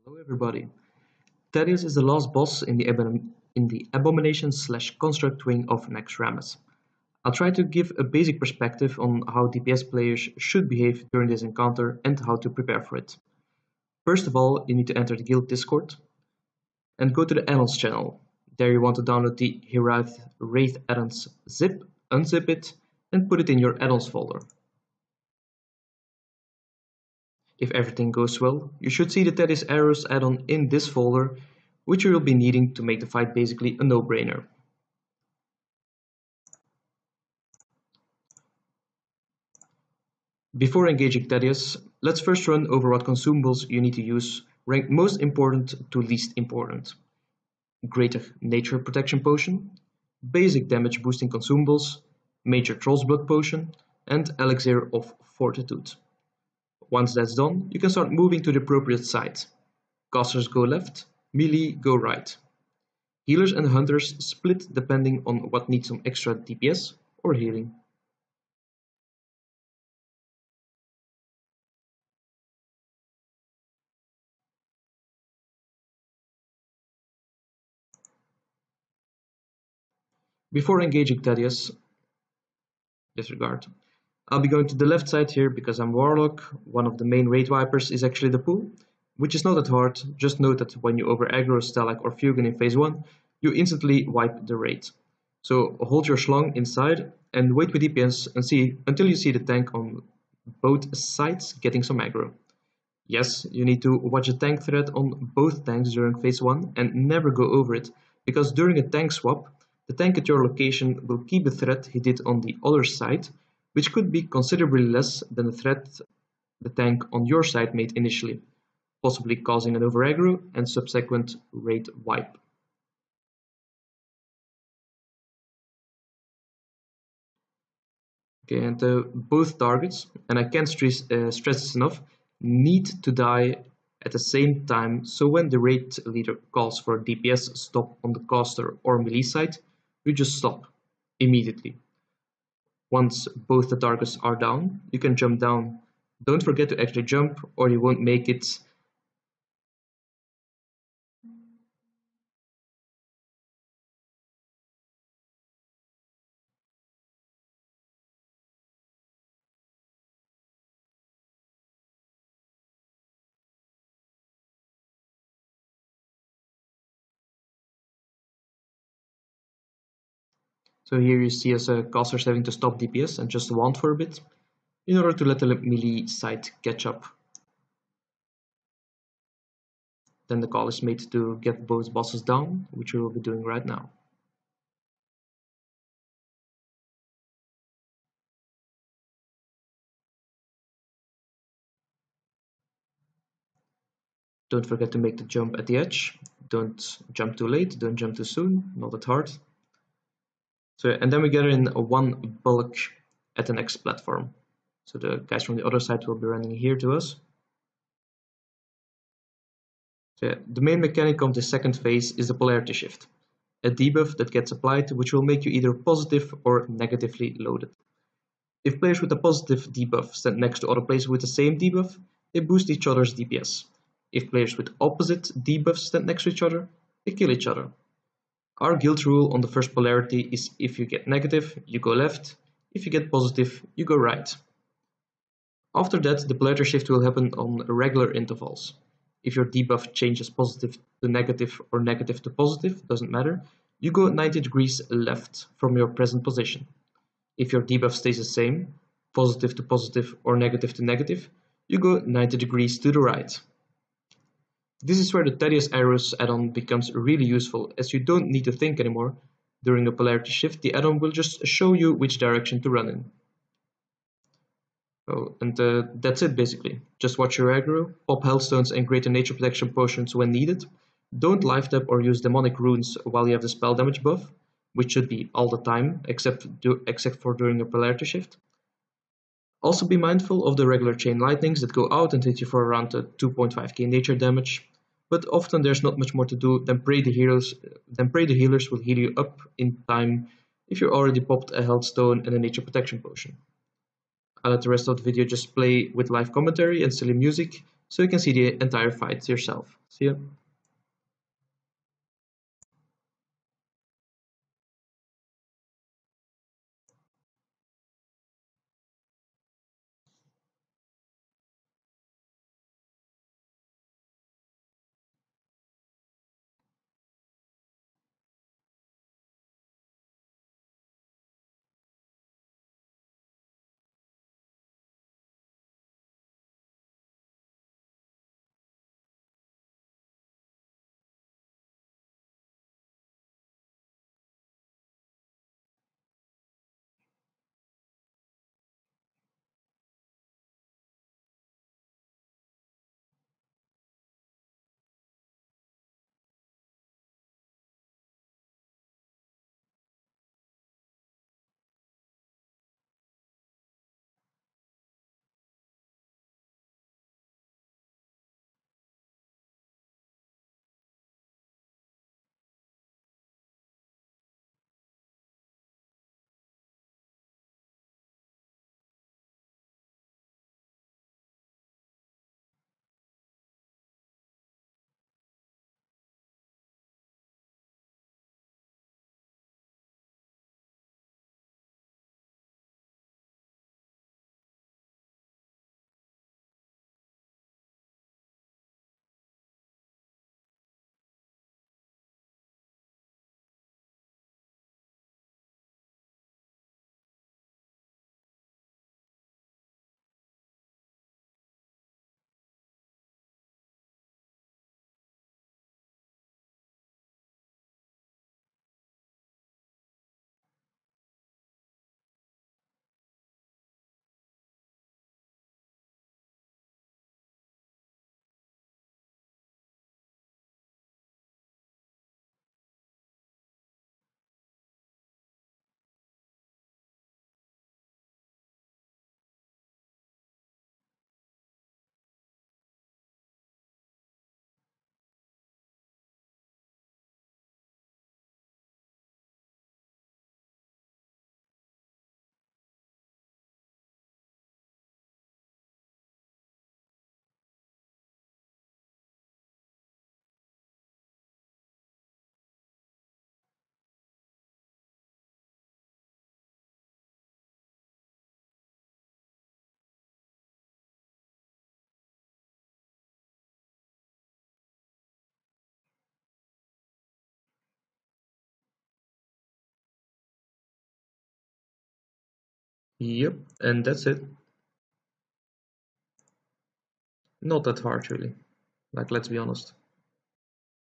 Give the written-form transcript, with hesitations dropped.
Hello everybody. Thaddius is the last boss in the Abomination/Construct wing of Naxxramas. I'll try to give a basic perspective on how DPS players should behave during this encounter and how to prepare for it. First of all, you need to enter the guild Discord and go to the add-ons channel. There you want to download the Wraith add-ons zip, unzip it, and put it in your add-ons folder. If everything goes well, you should see the Thaddius Arrows add-on in this folder, which you will be needing to make the fight basically a no-brainer. Before engaging Thaddius, let's first run over what consumables you need to use, ranked most important to least important. Greater Nature Protection Potion, Basic Damage Boosting Consumables, Major Troll's Blood Potion, and Elixir of Fortitude. Once that's done, you can start moving to the appropriate side. Casters go left, melee go right. Healers and hunters split depending on what needs some extra DPS or healing. Before engaging Thaddius, disregard. I'll be going to the left side here because I'm Warlock. One of the main raid wipers is actually the pool, which is not that hard. Just note that when you over aggro Stalag or Fugan in phase 1, you instantly wipe the raid. So hold your schlong inside and wait with DPS until you see the tank on both sides getting some aggro. Yes, you need to watch the tank thread on both tanks during phase 1 and never go over it, because during a tank swap, the tank at your location will keep the threat he did on the other side, which could be considerably less than the threat the tank on your side made initially, possibly causing an over aggro and subsequent raid wipe. Okay, and both targets, and I can't stress this enough, need to die at the same time, so when the raid leader calls for a DPS stop on the caster or melee side, you just stop immediately. Once both the targets are down, you can jump down. Don't forget to actually jump or you won't make it. So here you see us casters having to stop DPS and just wand for a bit, in order to let the melee side catch up. Then the call is made to get both bosses down, which we will be doing right now. Don't forget to make the jump at the edge. Don't jump too late, don't jump too soon, not that hard. So, and then we gather in one bulk at the next platform. So the guys from the other side will be running here to us. So the main mechanic of the second phase is the polarity shift, a debuff that gets applied which will make you either positive or negatively loaded. If players with a positive debuff stand next to other players with the same debuff, they boost each other's DPS. If players with opposite debuffs stand next to each other, they kill each other. Our guild rule on the first polarity is if you get negative, you go left, if you get positive, you go right. After that, the polarity shift will happen on regular intervals. If your debuff changes positive to negative or negative to positive, doesn't matter, you go 90 degrees left from your present position. If your debuff stays the same, positive to positive or negative to negative, you go 90 degrees to the right. This is where the Thaddius Arrows add-on becomes really useful, as you don't need to think anymore. During the polarity shift, the add-on will just show you which direction to run in. Oh, and that's it basically. Just watch your aggro, pop healthstones and greater nature protection potions when needed. Don't life tap or use demonic runes while you have the spell damage buff, which should be all the time, except for during a polarity shift. Also be mindful of the regular chain lightnings that go out and hit you for around 2.5k nature damage, but often there's not much more to do than pray the healers will heal you up in time if you already popped a health stone and a nature protection potion. I'll let the rest of the video just play with live commentary and silly music, so you can see the entire fight yourself. See ya. Yep, and that's it. Not that hard, really. Like, let's be honest.